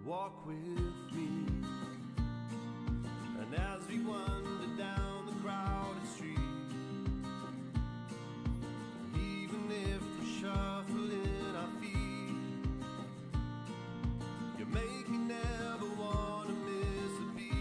walk with me. And as we wander down the crowded street, even if we're shuffling our feet, you make me never want to miss a beat.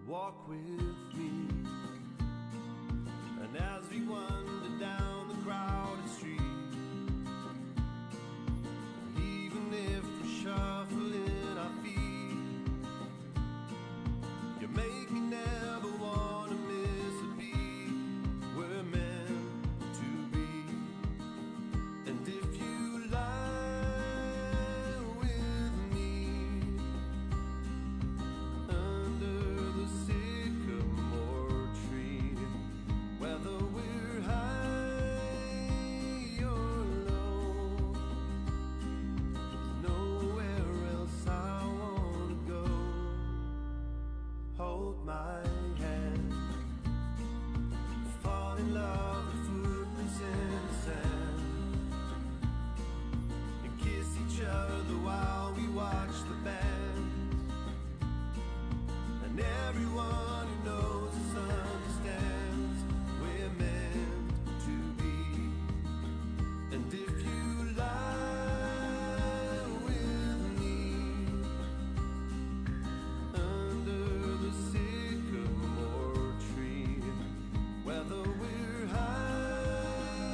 Walk with me. And as we wander down the crowded street, even if we're shuffling our feet, you make me never want to miss a beat. We're meant to be. And if you lie with me under the sycamore tree, whether we're high or low, there's nowhere else I want to go. Hold my hand, fall in love with footprints in the sand, and kiss each other while we watch the band. And everyone who knows us understands we're meant to be. And if you lie with me under the sycamore tree, whether we're high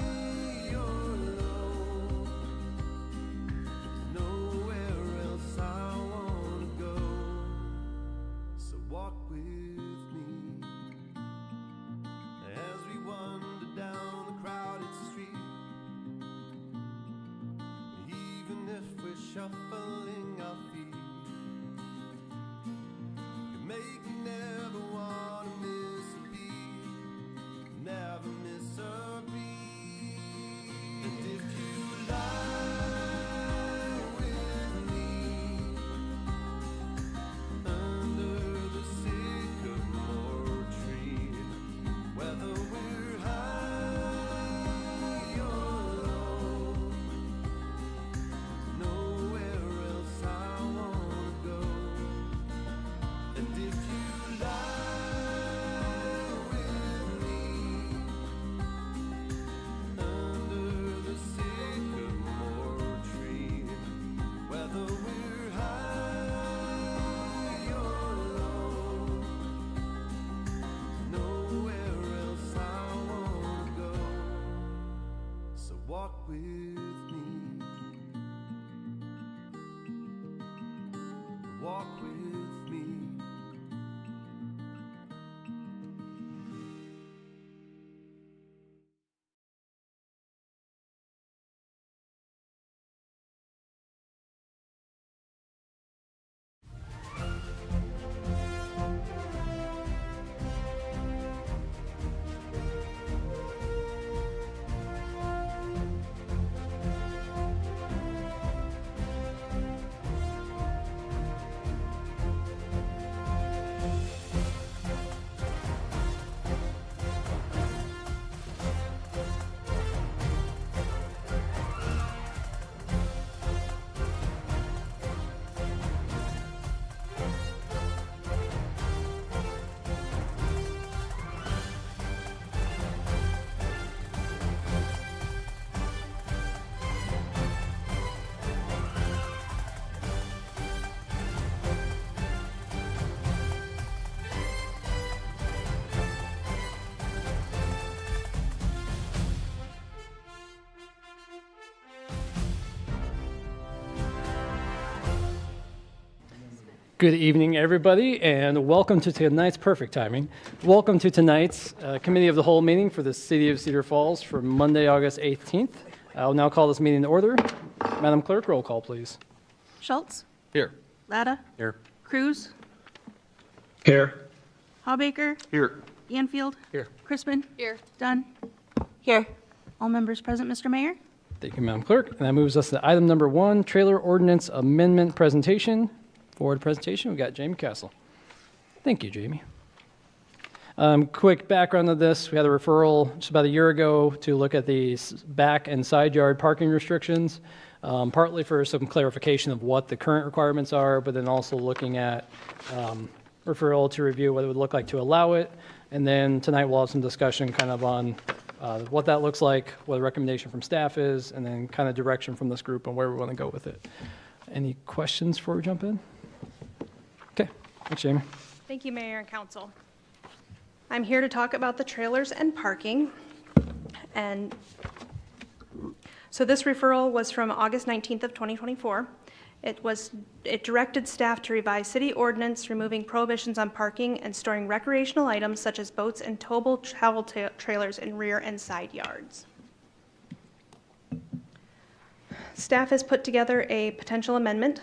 or low, there's nowhere else I want to go. So walk with me as we wander down the crowded street, even if we're shuffling our feet, you make me never want to miss a beat, never miss a beat. And if you lie with me under the sycamore tree, whether we're high or low, nowhere else I want to go. And if you lie with me under the sycamore tree, whether we're high or low, nowhere else I want to go. So walk with me. Walk with me. Good evening, everybody, and welcome to tonight's perfect timing. Welcome to tonight's Committee of the Whole meeting for the City of Cedar Falls for Monday, August 18th. I'll now call this meeting to order. Madam Clerk, roll call, please. Schultz? Here. Latta? Here. Cruz? Here. Hawbaker? Here. Anfield? Here. Crispin? Here. Dunn? Here. All members present, Mr. Mayor? Thank you, Madam Clerk. And that moves us to item number 1, Trailer Ordinance Amendment Presentation. For the presentation, we've got Jamie Castle. Thank you, Jamie. Quick background of this, we had a referral just about a year ago to look at the back and side yard parking restrictions, partly for some clarification of what the current requirements are, but then also looking at referral to review what it would look like to allow it. And then tonight we'll have some discussion kind of on what that looks like, what the recommendation from staff is, and then kind of direction from this group on where we want to go with it. Any questions before we jump in? Okay, thanks, Jamie. Thank you, Mayor and Council. I'm here to talk about the trailers and parking. And so this referral was from August 19th of 2024. It directed staff to revise city ordinance removing prohibitions on parking and storing recreational items such as boats and towable travel trailers in rear and side yards. Staff has put together a potential amendment.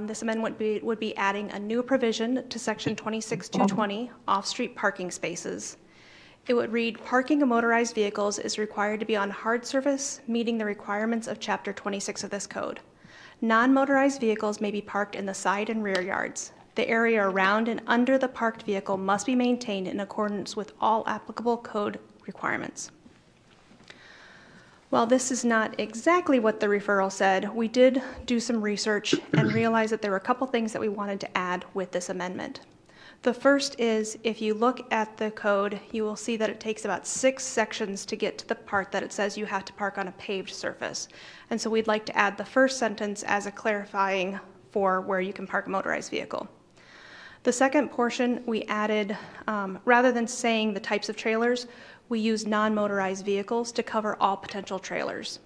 This amendment would be adding a new provision to section 26220, off-street parking spaces. It would read, parking of motorized vehicles is required to be on hard surface, meeting the requirements of chapter 26 of this code. Non-motorized vehicles may be parked in the side and rear yards. The area around and under the parked vehicle must be maintained in accordance with all applicable code requirements. While this is not exactly what the referral said, we did do some research and realized that there were a couple things that we wanted to add with this amendment. The first is, if you look at the code, you will see that it takes about 6 sections to get to the part that it says you have to park on a paved surface. And so we'd like to add the first sentence as a clarifying for where you can park a motorized vehicle. The second portion we added, rather than saying the types of trailers, we use non-motorized vehicles to cover all potential trailers.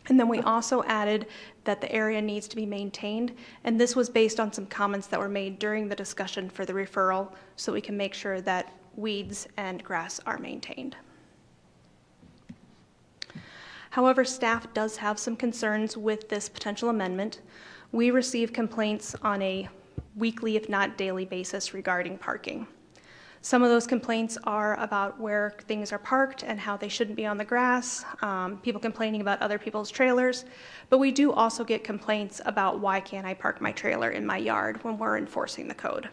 And then we also added that the area needs to be maintained, and this was based on some comments that were made during the discussion for the referral, so we can make sure that weeds and grass are maintained. However, staff does have some concerns with this potential amendment. We receive complaints on a weekly, if not daily basis regarding parking. Some of those complaints are about where things are parked and how they shouldn't be on the grass, people complaining about other people's trailers, but we do also get complaints about why can't I park my trailer in my yard when we're enforcing the code.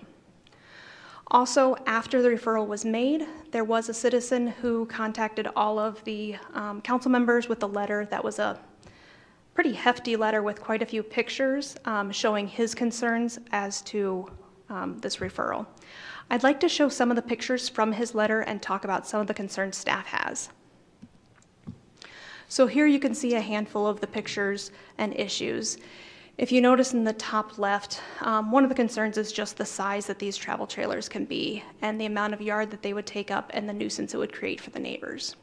Also, after the referral was made, there was a citizen who contacted all of the council members with a letter that was a pretty hefty letter with quite a few pictures showing his concerns as to this referral. I'd like to show some of the pictures from his letter and talk about some of the concerns staff has. So here you can see a handful of the pictures and issues. If you notice in the top left, one of the concerns is just the size that these travel trailers can be and the amount of yard that they would take up and the nuisance it would create for the neighbors.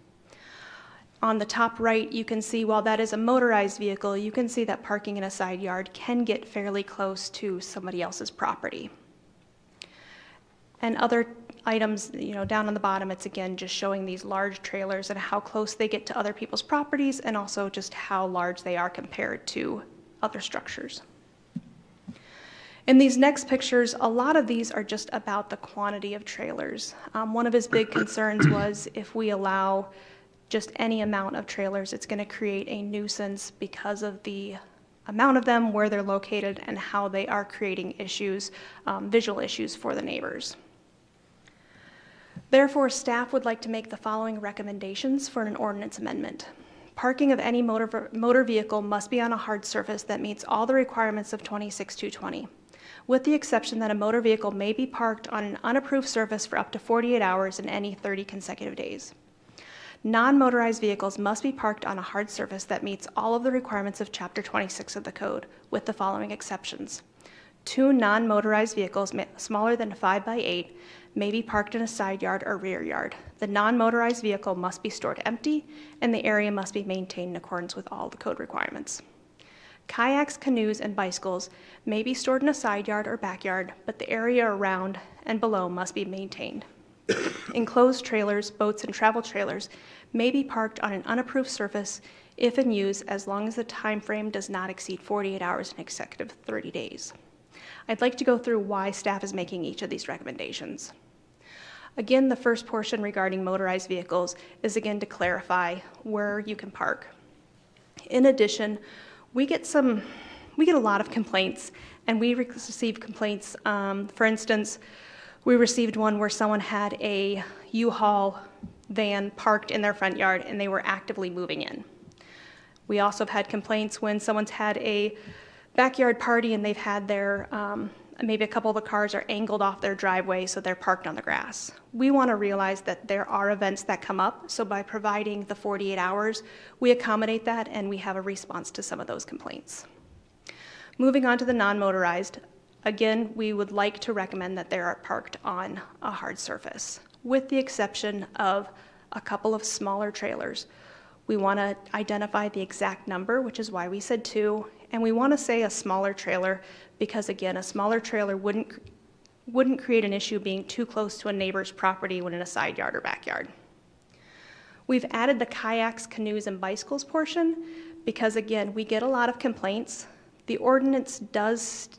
On the top right, you can see while that is a motorized vehicle, you can see that parking in a side yard can get fairly close to somebody else's property. And other items, down on the bottom, it's again just showing these large trailers and how close they get to other people's properties and also just how large they are compared to other structures. In these next pictures, a lot of these are just about the quantity of trailers. One of his big concerns was if we allow just any amount of trailers, it's going to create a nuisance because of the amount of them, where they're located, and how they are creating issues, visual issues for the neighbors. Therefore, staff would like to make the following recommendations for an ordinance amendment. Parking of any motor vehicle must be on a hard surface that meets all the requirements of 26220, with the exception that a motor vehicle may be parked on an unapproved surface for up to 48 hours in any 30 consecutive days. Non-motorized vehicles must be parked on a hard surface that meets all of the requirements of Chapter 26 of the Code, with the following exceptions. 2 non-motorized vehicles smaller than 5 by 8 may be parked in a side yard or rear yard. The non-motorized vehicle must be stored empty, and the area must be maintained in accordance with all the code requirements. Kayaks, canoes, and bicycles may be stored in a side yard or backyard, but the area around and below must be maintained. Enclosed trailers, boats, and travel trailers may be parked on an unapproved surface if in use, as long as the time frame does not exceed 48 hours in consecutive 30 days. I'd like to go through why staff is making each of these recommendations. Again, the first portion regarding motorized vehicles is again to clarify where you can park. In addition, we get a lot of complaints, and we receive complaints. For instance, we received one where someone had a U-Haul van parked in their front yard and they were actively moving in. We also have had complaints when someone's had a backyard party and they've had their, maybe a couple of the cars are angled off their driveway so they're parked on the grass. We want to realize that there are events that come up, so by providing the 48 hours, we accommodate that and we have a response to some of those complaints. Moving on to the non-motorized, again, we would like to recommend that they are parked on a hard surface, with the exception of a couple of smaller trailers. We want to identify the exact number, which is why we said 2, and we want to say a smaller trailer because, again, a smaller trailer wouldn't create an issue being too close to a neighbor's property when in a side yard or backyard. We've added the kayaks, canoes, and bicycles portion because, again, we get a lot of complaints. The ordinance does,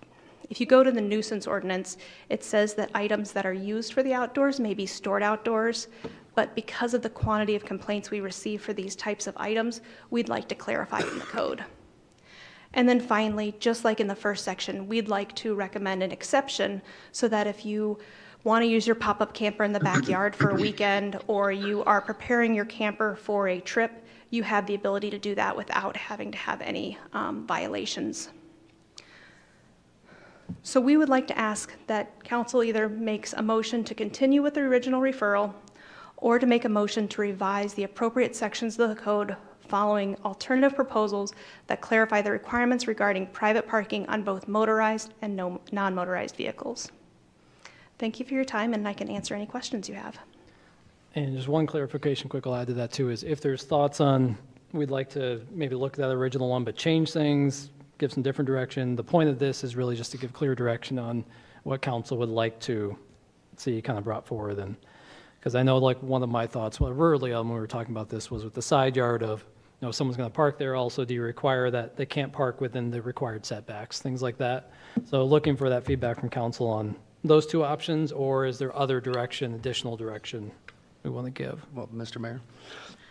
if you go to the nuisance ordinance, it says that items that are used for the outdoors may be stored outdoors, but because of the quantity of complaints we receive for these types of items, we'd like to clarify in the code. And then finally, just like in the first section, we'd like to recommend an exception so that if you want to use your pop-up camper in the backyard for a weekend, or you are preparing your camper for a trip, you have the ability to do that without having to have any violations. So we would like to ask that council either makes a motion to continue with the original referral or to make a motion to revise the appropriate sections of the code following alternative proposals that clarify the requirements regarding private parking on both motorized and non-motorized vehicles. Thank you for your time, and I can answer any questions you have. And just one clarification quick I'll add to that too is if there's thoughts on, we'd like to maybe look at that original one but change things, give some different direction. The point of this is really just to give clear direction on what council would like to see kind of brought forward. And because I know like one of my thoughts early on when we were talking about this was with the side yard of, you know, if someone's going to park there, also do you require that they can't park within the required setbacks, things like that. So looking for that feedback from council on those two options, or is there other direction, additional direction we want to give? Well, Mr. Mayor,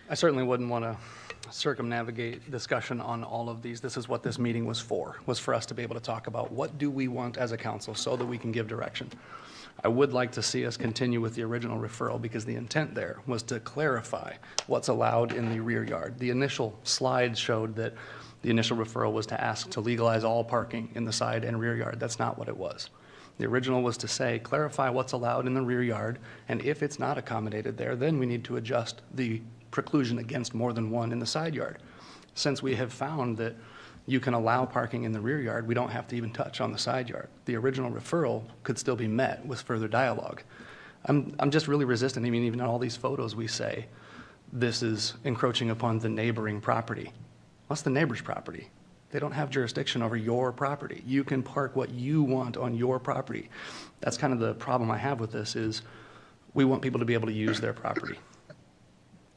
I certainly wouldn't want to circumnavigate discussion on all of these. This is what this meeting was for us to be able to talk about what do we want as a council so that we can give direction. I would like to see us continue with the original referral because the intent there was to clarify what's allowed in the rear yard. The initial slide showed that the initial referral was to ask to legalize all parking in the side and rear yard. That's not what it was. The original was to say, clarify what's allowed in the rear yard, and if it's not accommodated there, then we need to adjust the preclusion against more than one in the side yard. Since we have found that you can allow parking in the rear yard, we don't have to even touch on the side yard. The original referral could still be met with further dialogue. I'm just really resistant. I mean, even in all these photos we say, this is encroaching upon the neighboring property. What's the neighbor's property? They don't have jurisdiction over your property. You can park what you want on your property. That's kind of the problem I have with this is we want people to be able to use their property.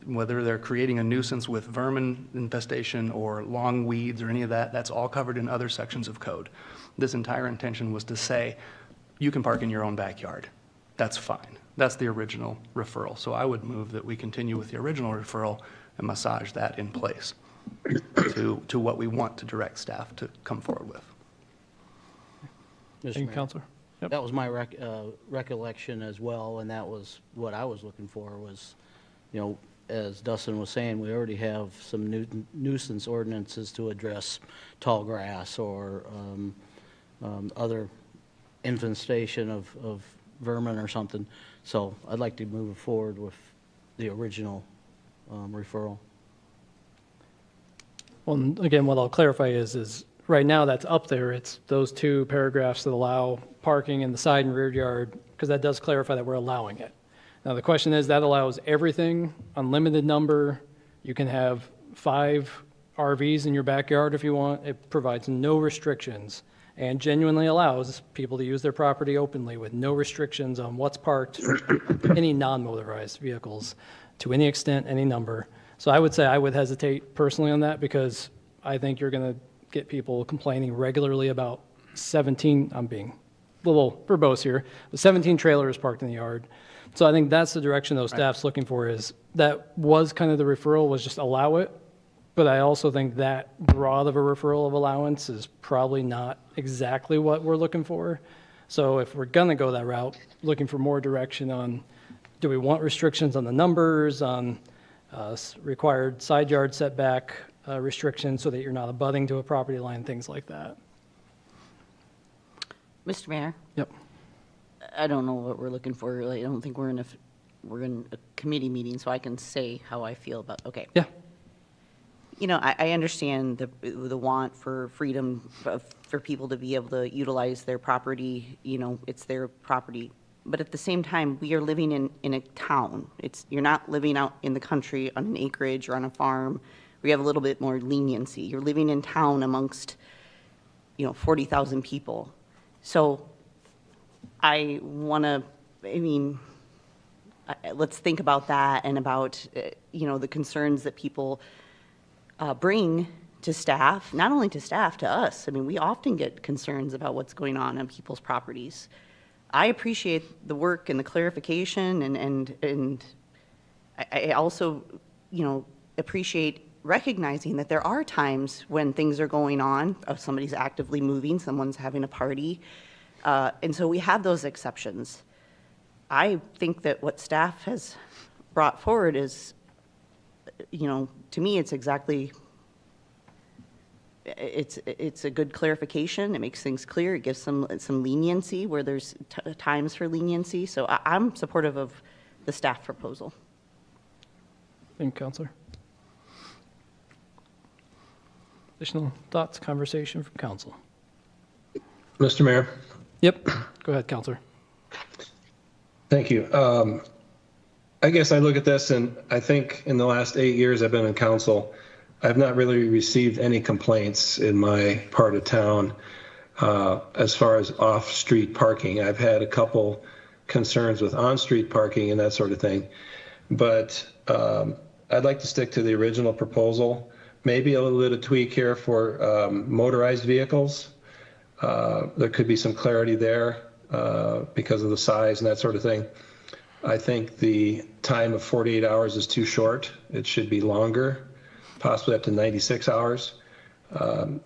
Whether they're creating a nuisance with vermin infestation or long weeds or any of that, that's all covered in other sections of code. This entire intention was to say, you can park in your own backyard. That's fine. That's the original referral. So I would move that we continue with the original referral and massage that in place to what we want to direct staff to come forward with. Thank you, Counselor. Yep. That was my recollection as well, and that was what I was looking for was, you know, as Dustin was saying, we already have some nuisance ordinances to address tall grass or other infestation of vermin or something. So I'd like to move forward with the original referral. Well, again, what I'll clarify is right now that's up there. It's those two paragraphs that allow parking in the side and rear yard, because that does clarify that we're allowing it. Now, the question is that allows everything, unlimited number. You can have 5 RVs in your backyard if you want. It provides no restrictions and genuinely allows people to use their property openly with no restrictions on what's parked, any non-motorized vehicles, to any extent, any number. So I would say I would hesitate personally on that, because I think you're going to get people complaining regularly about 17, I'm being a little verbose here, but 17 trailers parked in the yard. So I think that's the direction those staff's looking for. Is that was kind of the referral, was just allow it. But I also think that broad of a referral of allowance is probably not exactly what we're looking for. So if we're going to go that route, looking for more direction on, do we want restrictions on the numbers, on required side yard setback restrictions so that you're not abutting to a property line, things like that. Mr. Mayor, Yep. I don't know what we're looking for. Like, I don't think we're in a committee meeting, so I can say how I feel about, okay. Yeah. You know, I understand the want for freedom for people to be able to utilize their property, you know, it's their property. But at the same time, we are living in a town. You're not living out in the country on an acreage or on a farm. We have a little bit more leniency. You're living in town amongst, 40,000 people. So I want to, let's think about that and about, the concerns that people bring to staff, not only to staff, to us. I mean, we often get concerns about what's going on people's properties. I appreciate the work and the clarification, and I also, appreciate recognizing that there are times when things are going on, somebody's actively moving, someone's having a party, and so we have those exceptions. I think that what staff has brought forward is, to me, it's exactly, it's a good clarification. It makes things clear. It gives some leniency where there's times for leniency. So I'm supportive of the staff proposal. Thank you, Counselor. Additional thoughts, conversation from council? Mr. Mayor, Yep. Go ahead, Counselor. thank you. I guess I look at this, and I think in the last 8 years I've been in council, I've not really received any complaints in my part of town as far as off-street parking. I've had a couple concerns with on-street parking and that sort of thing, but I'd like to stick to the original proposal. Maybe a little bit of tweak here for motorized vehicles. There could be some clarity there because of the size and that sort of thing. I think the time of 48 hours is too short. It should be longer, possibly up to 96 hours to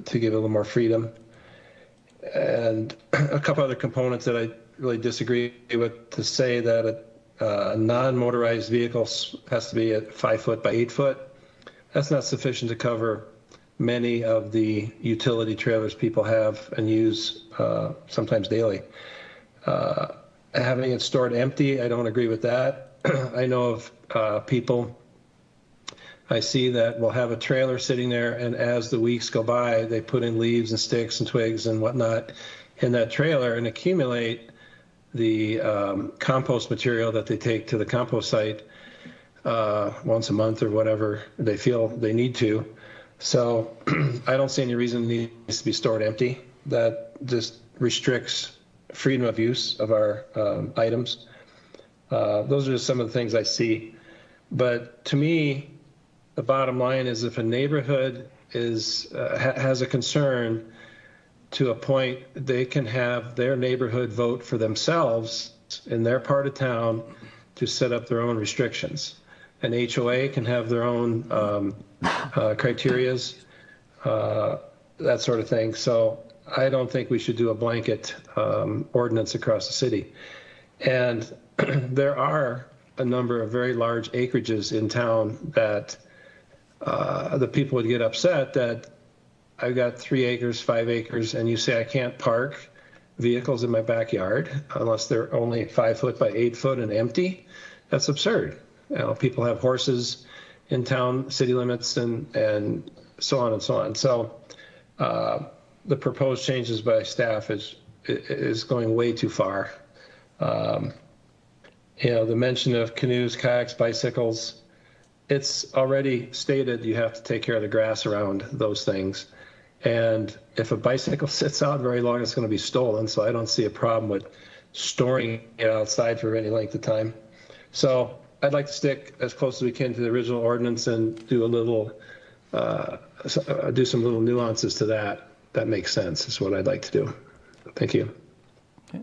give it a little more freedom. And a couple other components that I really disagree with, to say that a non-motorized vehicle has to be at 5 foot by 8 foot. That's not sufficient to cover many of the utility trailers people have and use sometimes daily. Having it stored empty, I don't agree with that. I know of people I see that will have a trailer sitting there, and as the weeks go by, they put in leaves and sticks and twigs and whatnot in that trailer and accumulate the compost material that they take to the compost site once a month or whatever they feel they need to. So I don't see any reason it needs to be stored empty. That just restricts freedom of use of our items. Those are just some of the things I see. But to me, the bottom line is, if a neighborhood has a concern to a point, they can have their neighborhood vote for themselves in their part of town to set up their own restrictions. An HOA can have their own criterias, that sort of thing. So I don't think we should do a blanket ordinance across the city. And there are a number of very large acreages in town that the people would get upset that I've got 3 acres, 5 acres, and you say I can't park vehicles in my backyard unless they're only 5 foot by 8 foot and empty. That's absurd. People have horses in town, city limits, and so on and so on. So the proposed changes by staff is going way too far. The mention of canoes, kayaks, bicycles, it's already stated you have to take care of the grass around those things. And if a bicycle sits out very long, it's going to be stolen. So I don't see a problem with storing it outside for any length of time. So I'd like to stick as close as we can to the original ordinance and do a little, do some little nuances to that. That makes sense, is what I'd like to do. Thank you. Okay.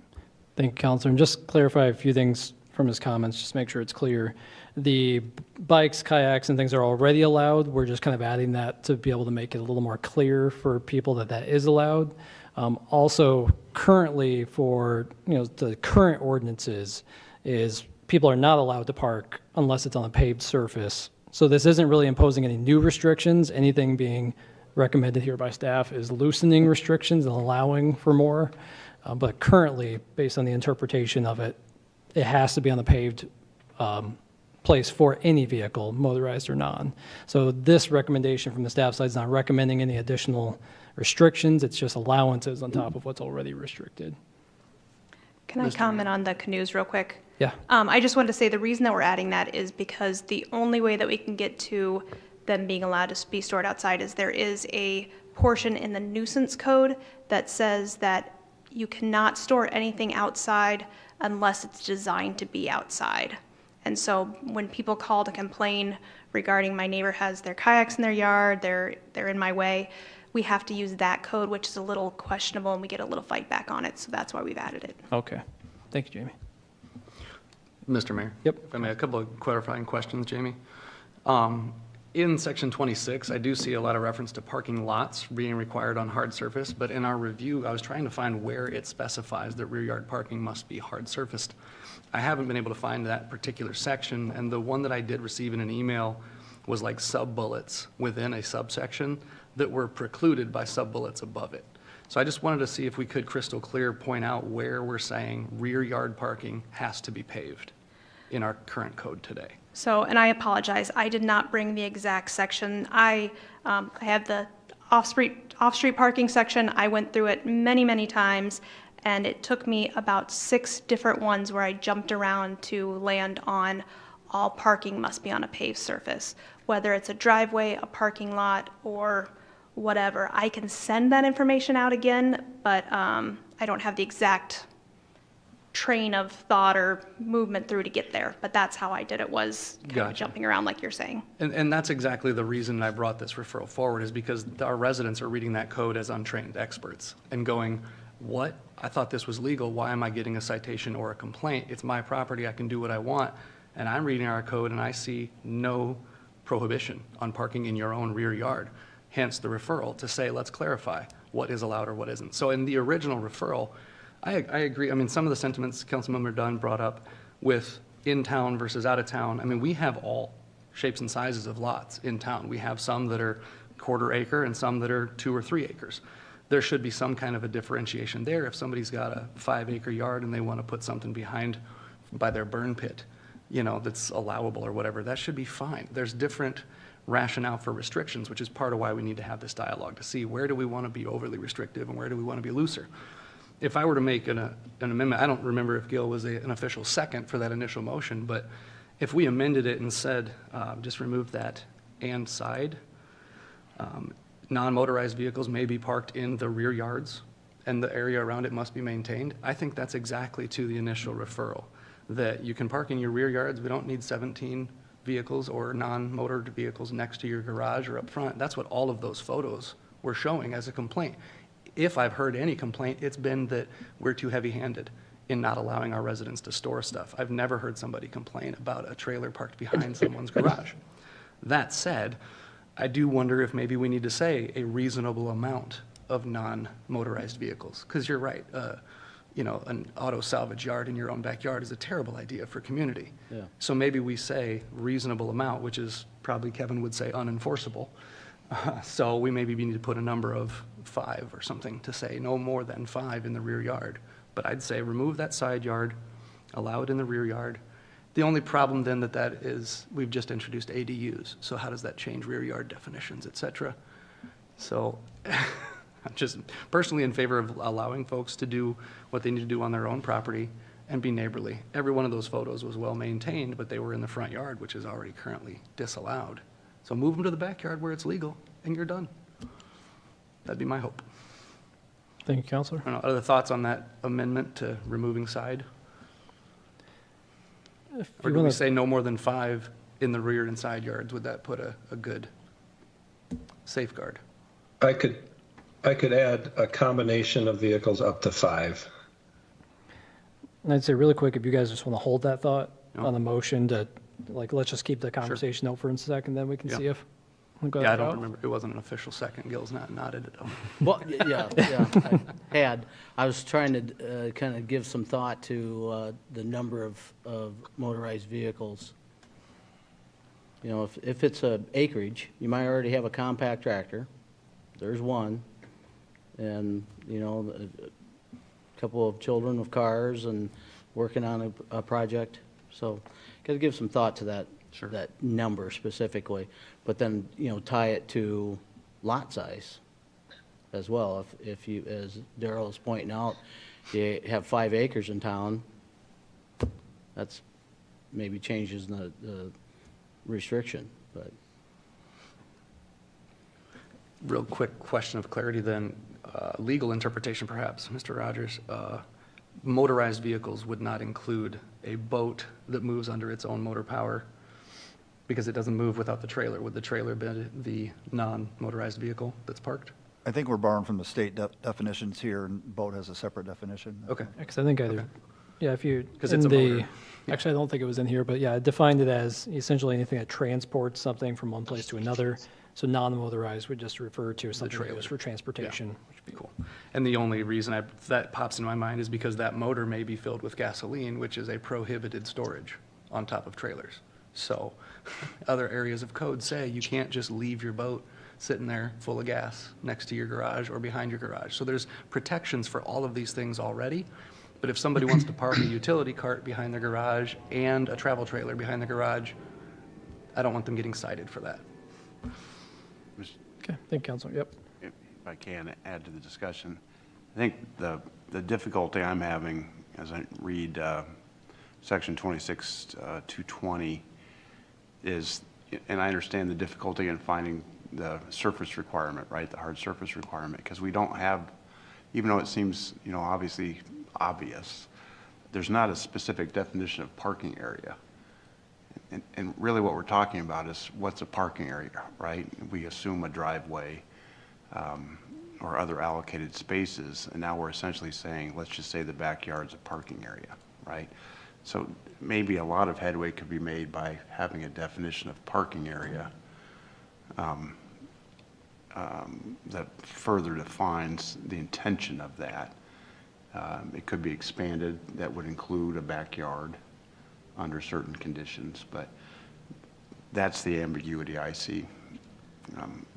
Thank you, Counselor. And just clarify a few things from his comments, just make sure it's clear. The bikes, kayaks, and things are already allowed. We're just kind of adding that to be able to make it a little more clear for people that that is allowed. Also, currently for, the current ordinances is people are not allowed to park unless it's on a paved surface. So this isn't really imposing any new restrictions. Anything being recommended here by staff is loosening restrictions and allowing for more. But currently, based on the interpretation of it, it has to be on the paved place for any vehicle, motorized or non. So this recommendation from the staff side is not recommending any additional restrictions. It's just allowances on top of what's already restricted. Can I comment on the canoes real quick? Yeah. I just wanted to say the reason that we're adding that is because the only way that we can get to them being allowed to be stored outside is there is a portion in the nuisance code that says that you cannot store anything outside unless it's designed to be outside. And so when people call to complain regarding my neighbor has their kayaks in their yard, they're in my way, we have to use that code, which is a little questionable, and we get a little fight back on it. So that's why we've added it. Okay. Thank you, Jamie. Mr. Mayor? Yep. If I may, a couple of clarifying questions, Jamie. In section 26, I do see a lot of reference to parking lots being required on hard surface, but in our review, I was trying to find where it specifies that rear yard parking must be hard surfaced. I haven't been able to find that particular section, and the one that I did receive in an email was like sub-bullets within a subsection that were precluded by sub-bullets above it. So I just wanted to see if we could crystal clear point out where we're saying rear yard parking has to be paved in our current code today. So, and I apologize, I did not bring the exact section. I have the off-street parking section. I went through it many, many times, and it took me about 6 different ones where I jumped around to land on all parking must be on a paved surface, whether it's a driveway, a parking lot, or whatever. I can send that information out again, but I don't have the exact train of thought or movement through to get there, but that's how I did it, was kind of jumping around like you're saying. And that's exactly the reason I brought this referral forward, is because our residents are reading that code as untrained experts and going, what? I thought this was legal. Why am I getting a citation or a complaint? It's my property. I can do what I want. And I'm reading our code and I see no prohibition on parking in your own rear yard. Hence the referral to say, let's clarify what is allowed or what isn't. So in the original referral, I agree. I mean, some of the sentiments Councilmember Dunn brought up with in town versus out of town. I mean, we have all shapes and sizes of lots in town. We have some that are 1/4 acre and some that are 2 or 3 acres. There should be some kind of a differentiation there. If somebody's got a 5-acre yard and they want to put something behind by their burn pit, that's allowable or whatever, that should be fine. There's different rationale for restrictions, which is part of why we need to have this dialogue to see where do we want to be overly restrictive and where do we want to be looser. If I were to make an amendment, I don't remember if Gil was an official second for that initial motion, but if we amended it and said, just remove that and side, non-motorized vehicles may be parked in the rear yards and the area around it must be maintained, I think that's exactly to the initial referral, that you can park in your rear yards. We don't need 17 vehicles or non-motored vehicles next to your garage or up front. That's what all of those photos were showing as a complaint. If I've heard any complaint, it's been that we're too heavy-handed in not allowing our residents to store stuff. I've never heard somebody complain about a trailer parked behind someone's garage. That said, I do wonder if maybe we need to say a reasonable amount of non-motorized vehicles, because you're right, an auto salvage yard in your own backyard is a terrible idea for community. Yeah. So maybe we say reasonable amount, which is probably Kevin would say unenforceable. So we maybe need to put a number of 5 or something to say no more than 5 in the rear yard. But I'd say remove that side yard, allow it in the rear yard. The only problem then that is we've just introduced ADUs. So how does that change rear yard definitions, et cetera? So I'm just personally in favor of allowing folks to do what they need to do on their own property and be neighborly. Every one of those photos was well-maintained, but they were in the front yard, which is already currently disallowed. So move them to the backyard where it's legal, and you're done. That'd be my hope. Thank you, Counselor. I don't know, other thoughts on that amendment to removing side? If Or you do we wanna- say no more than 5 in the rear and side yards? Would that put a good safeguard? I could add a combination of vehicles up to 5. And I'd say really quick, if you guys just want to hold that thought No. on the motion to, like, let's just keep the conversation out for a second, then we can Yeah. see if. we go Yeah, I that don't route. remember. It wasn't an official second. Gil's not nodded at all. Well, yeah, I was trying to kind of give some thought to the number of motorized vehicles. You know, if it's a acreage, you might already have a compact tractor. There's one. And, you know, a couple of children with cars and working on a project. So, got to give some thought to that, Sure. that number specifically. But then, you know, tie it to lot size as well. If you, as Darrell is pointing out, you have 5 acres in town, that's maybe changes the restriction, but. Real quick question of clarity then, legal interpretation perhaps, Mr. Rogers. Motorized vehicles would not include a boat that moves under its own motor power because it doesn't move without the trailer. Would the trailer be the non-motorized vehicle that's parked? I think we're borrowing from the state definitions here, and boat has a separate definition. Okay. Because I think either, yeah, if you, 'Cause in it's a the, motor. actually, I don't think it was in here, but yeah, I defined it as essentially anything that transports something from one place to another. So non-motorized would just refer to something that was trailer. for transportation. Which would be cool. And the only reason that pops in my mind is because that motor may be filled with gasoline, which is a prohibited storage on top of trailers. So other areas of code say you can't just leave your boat sitting there full of gas next to your garage or behind your garage. So there's protections for all of these things already. But if somebody wants to park a utility cart behind their garage and a travel trailer behind their garage, I don't want them getting cited for that. Okay, thank you, Counselor. Yep. If I can add to the discussion, I think the difficulty I'm having as I read Section 26-220 is, and I understand the difficulty in finding the surface requirement, right, the hard surface requirement, because we don't have, even though it seems, you know, obviously obvious, there's not a specific definition of parking area. And really what we're talking about is what's a parking area, right? We assume a driveway or other allocated spaces, and now we're essentially saying, let's just say the backyard's a parking area, right? So maybe a lot of headway could be made by having a definition of parking area that further defines the intention of that. It could be expanded, that would include a backyard under certain conditions, but that's the ambiguity I see,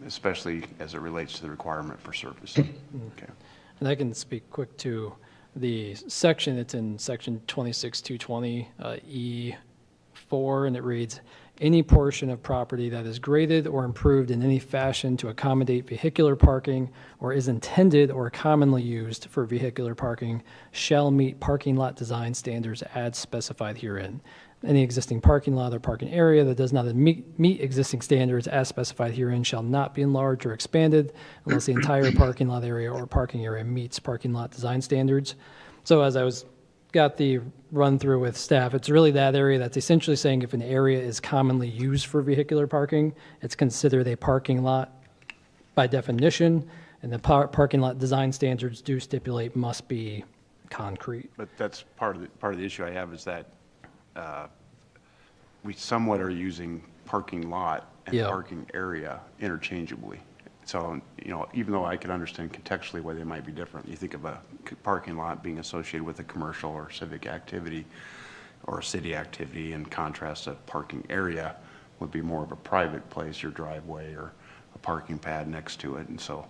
especially as it relates to the requirement for surfacing. Okay. And I can speak quick to the section. It's in section 26-220, E4, and it reads, any portion of property that is graded or improved in any fashion to accommodate vehicular parking or is intended or commonly used for vehicular parking shall meet parking lot design standards as specified herein. Any existing parking lot or parking area that does not meet existing standards as specified herein shall not be enlarged or expanded unless the entire parking lot area or parking area meets parking lot design standards. So as I got the run through with staff, it's really that area that's essentially saying if an area is commonly used for vehicular parking, it's considered a parking lot by definition, and the parking lot design standards do stipulate must be concrete. But that's part of the issue I have is that we somewhat are using parking lot and Yeah. parking area interchangeably. So, you know, even though I can understand contextually why they might be different, you think of a parking lot being associated with a commercial or civic activity or a city activity, in contrast to parking area would be more of a private place, your driveway or a parking pad next to it. And so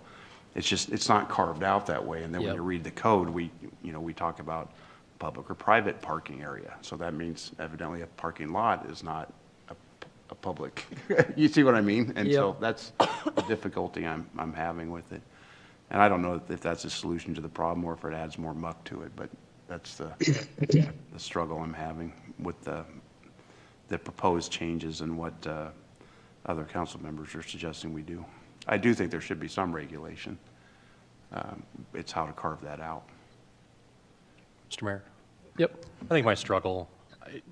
it's just, it's not carved out that way. And then when Yep. you read the code, we talk about public or private parking area. So that means evidently a parking lot is not a public, you see what I mean? And so Yep. that's the difficulty I'm having with it. And I don't know if that's a solution to the problem or if it adds more muck to it, but That's the struggle I'm having with the proposed changes and what other council members are suggesting we do. I do think there should be some regulation. It's how to carve that out. Mr. Mayor, Yep. I think my struggle,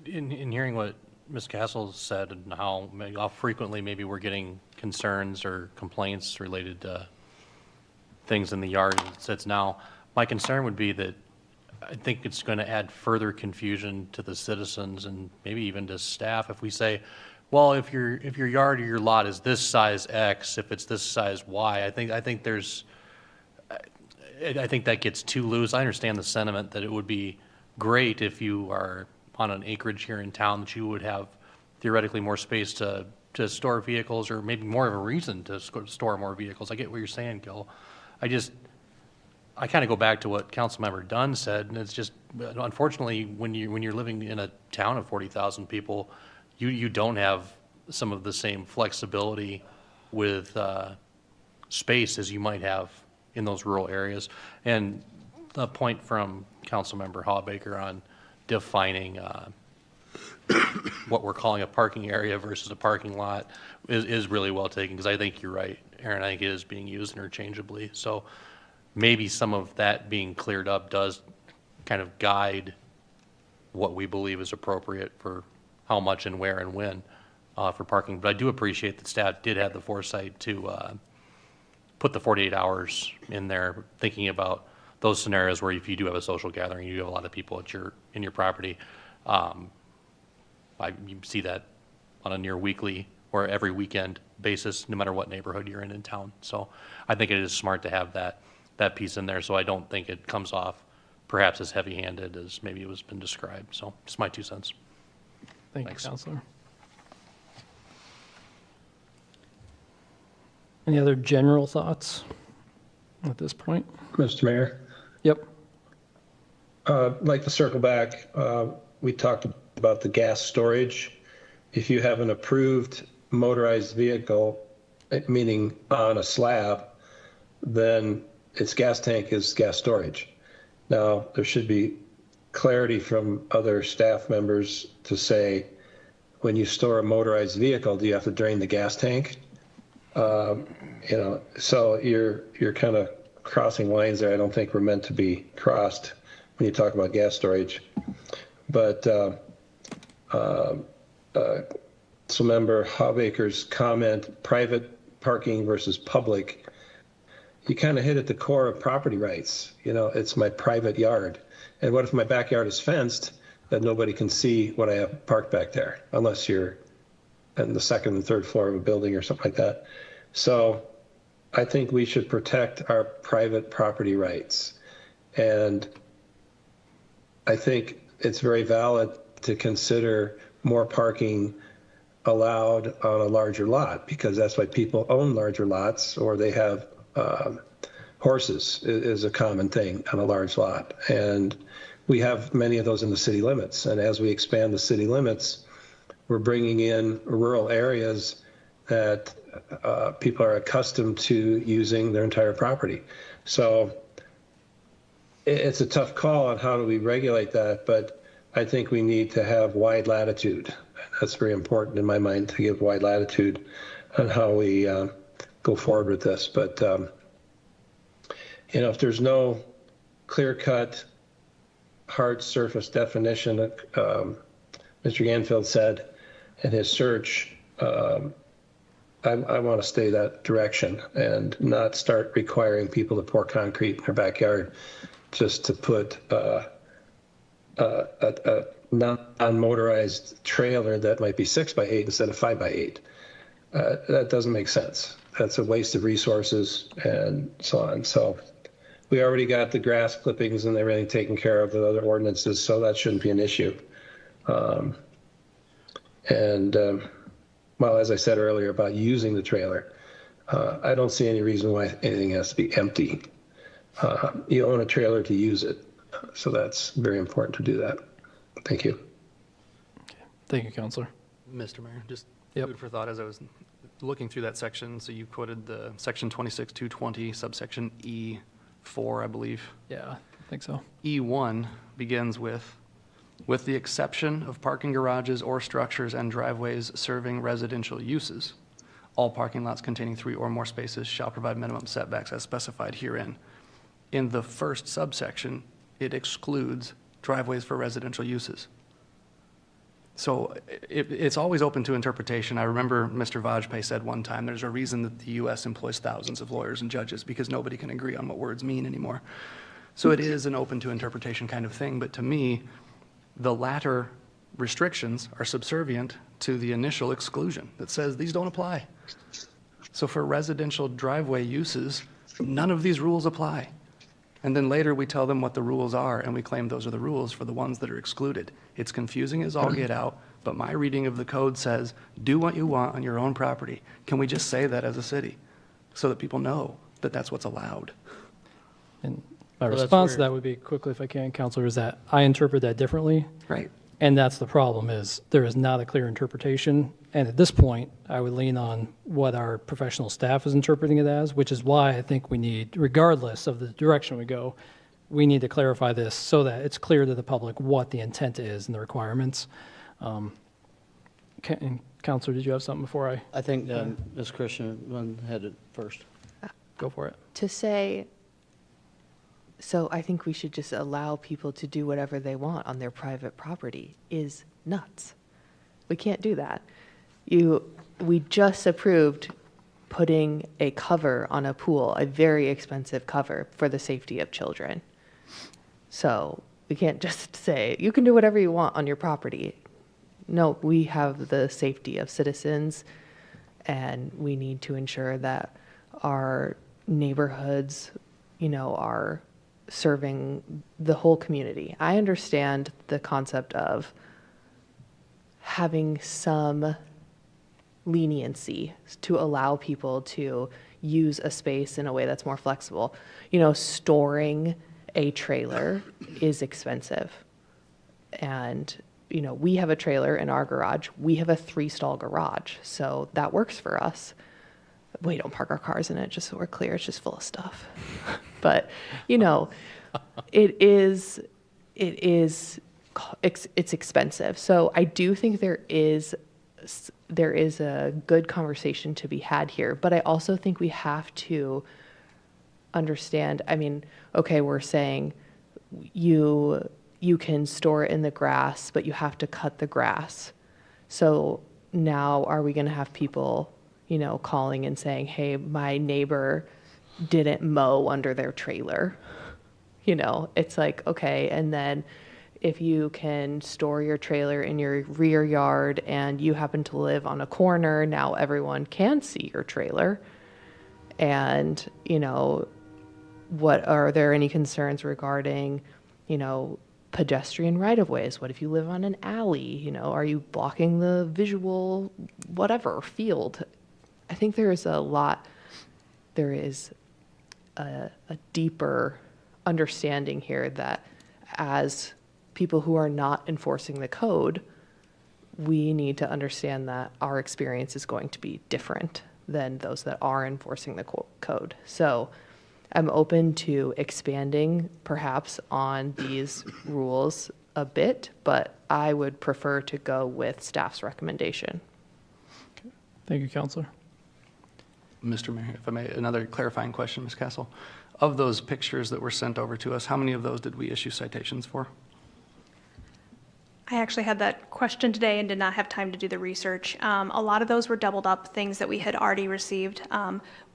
in hearing what Ms. Castle said and how frequently maybe we're getting concerns or complaints related to things in the yard as it sits now, my concern would be that I think it's going to add further confusion to the citizens and maybe even to staff if we say, well, if your yard or your lot is this size X, if it's this size Y, I think that gets too loose. I understand the sentiment that it would be great if you are on an acreage here in town that you would have theoretically more space to store vehicles or maybe more of a reason to store more vehicles. I get what you're saying, Gil. I kind of go back to what Councilmember Dunn said, and it's just, unfortunately, when you're living in a town of 40,000 people, you don't have some of the same flexibility with space as you might have in those rural areas. And the point from Councilmember Hawbaker on defining what we're calling a parking area versus a parking lot is really well taken, because I think you're right, Aaron. I think it is being used interchangeably. So maybe some of that being cleared up does kind of guide what we believe is appropriate for how much and where and when for parking. But I do appreciate that staff did have the foresight to put the 48 hours in there, thinking about those scenarios where if you do have a social gathering, you have a lot of people in your property. You see that on a near weekly or every weekend basis, no matter what neighborhood you're in town. So I think it is smart to have that piece in there, so I don't think it comes off perhaps as heavy-handed as maybe it was been described. So just my 2 cents. Thank Thanks. you, Counselor. Any other general thoughts at this point? Mr. Mayor, Yep. I'd like to circle back. We talked about the gas storage. If you have an approved motorized vehicle, meaning on a slab, then its gas tank is gas storage. Now, there should be clarity from other staff members to say, when you store a motorized vehicle, do you have to drain the gas tank? So you're kind of crossing lines there I don't think were meant to be crossed when you talk about gas storage. But so member Hawbaker's comment, private parking versus public, you kind of hit at the core of property rights. It's my private yard. And what if my backyard is fenced that nobody can see what I have parked back there, unless you're on the second and third floor of a building or something like that. So I think we should protect our private property rights. And I think it's very valid to consider more parking allowed on a larger lot, because that's why people own larger lots, or they have horses is a common thing on a large lot. And we have many of those in the city limits. And as we expand the city limits, we're bringing in rural areas that people are accustomed to using their entire property. So it's a tough call on how do we regulate that, but I think we need to have wide latitude. That's very important in my mind, to give wide latitude on how we go forward with this. But, if there's no clear-cut, hard surface definition, Mr. Ganfield said in his search, I want to stay that direction and not start requiring people to pour concrete in their backyard just to put a non-motorized trailer that might be 6x8 instead of 5x8. That doesn't make sense. That's a waste of resources and so on. So we already got the grass clippings and everything taken care of with other ordinances, so that shouldn't be an issue. Well, as I said earlier about using the trailer, I don't see any reason why anything has to be empty. You own a trailer to use it, so that's very important to do that. Thank you. Thank you, Counselor. Mr. Mayor, just Yep. food for thought as I was looking through that section. So you quoted the section 26-220, subsection E 4, I believe. Yeah, I think so. E1 begins with the exception of parking garages or structures and driveways serving residential uses, all parking lots containing 3 or more spaces shall provide minimum setbacks as specified herein. In the first subsection, it excludes driveways for residential uses. So it's always open to interpretation. I remember Mr. Vajpayee said one time, there's a reason that the U.S. employs thousands of lawyers and judges, because nobody can agree on what words mean anymore. So it is an open to interpretation kind of thing, but to me, the latter restrictions are subservient to the initial exclusion that says these don't apply. So for residential driveway uses, none of these rules apply. And then later we tell them what the rules are, and we claim those are the rules for the ones that are excluded. It's confusing as all get out, but my reading of the code says, do what you want on your own property. Can we just say that as a city so that people know that that's what's allowed? And my Well, that's response to where- that would be, quickly if I can, Counselor, is that I interpret that differently. Right. And that's the problem, is there is not a clear interpretation. And at this point, I would lean on what our professional staff is interpreting it as, which is why I think we need, regardless of the direction we go, we need to clarify this so that it's clear to the public what the intent is and the requirements. And Counselor, did you have something before I I think Ms. Christian had it first. go for it? To say, so I think we should just allow people to do whatever they want on their private property is nuts. We can't do that. We just approved putting a cover on a pool, a very expensive cover for the safety of children. So we can't just say, you can do whatever you want on your property. No, we have the safety of citizens, and we need to ensure that our neighborhoods, are serving the whole community. I understand the concept of having some leniency to allow people to use a space in a way that's more flexible. Storing a trailer is expensive. And, we have a trailer in our garage. We have a 3-stall garage, so that works for us. We don't park our cars in it, just so we're clear. It's just full of stuff. But, it's expensive. So I do think there is a good conversation to be had here, but I also think we have to understand, okay, we're saying you can store it in the grass, but you have to cut the grass. So now are we going to have people, calling and saying, hey, my neighbor didn't mow under their trailer? It's like, okay, and then if you can store your trailer in your rear yard and you happen to live on a corner, now everyone can see your trailer. And, are there any concerns regarding, pedestrian right-of-ways? What if you live on an alley? Are you blocking the visual, whatever, field? I think there is a deeper understanding here that as people who are not enforcing the code, we need to understand that our experience is going to be different than those that are enforcing the code. So I'm open to expanding perhaps on these rules a bit, but I would prefer to go with staff's recommendation. Thank you, Counselor. Mr. Mayor, if I may, another clarifying question, Ms. Castle. Of those pictures that were sent over to us, how many of those did we issue citations for? I actually had that question today and did not have time to do the research. A lot of those were doubled up, things that we had already received.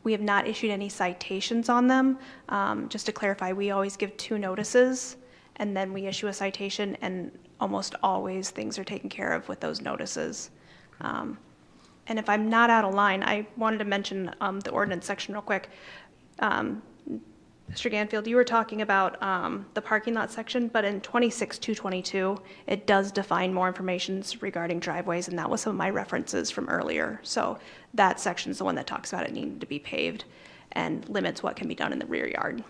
We have not issued any citations on them. Just to clarify, we always give 2 notices and then we issue a citation, and almost always things are taken care of with those notices. And if I'm not out of line, I wanted to mention the ordinance section real quick. Mr. Ganfield, you were talking about the parking lot section, but in 26-222, it does define more information regarding driveways, and that was some of my references from earlier. So that section is the one that talks about it needing to be paved and limits what can be done in the rear yard.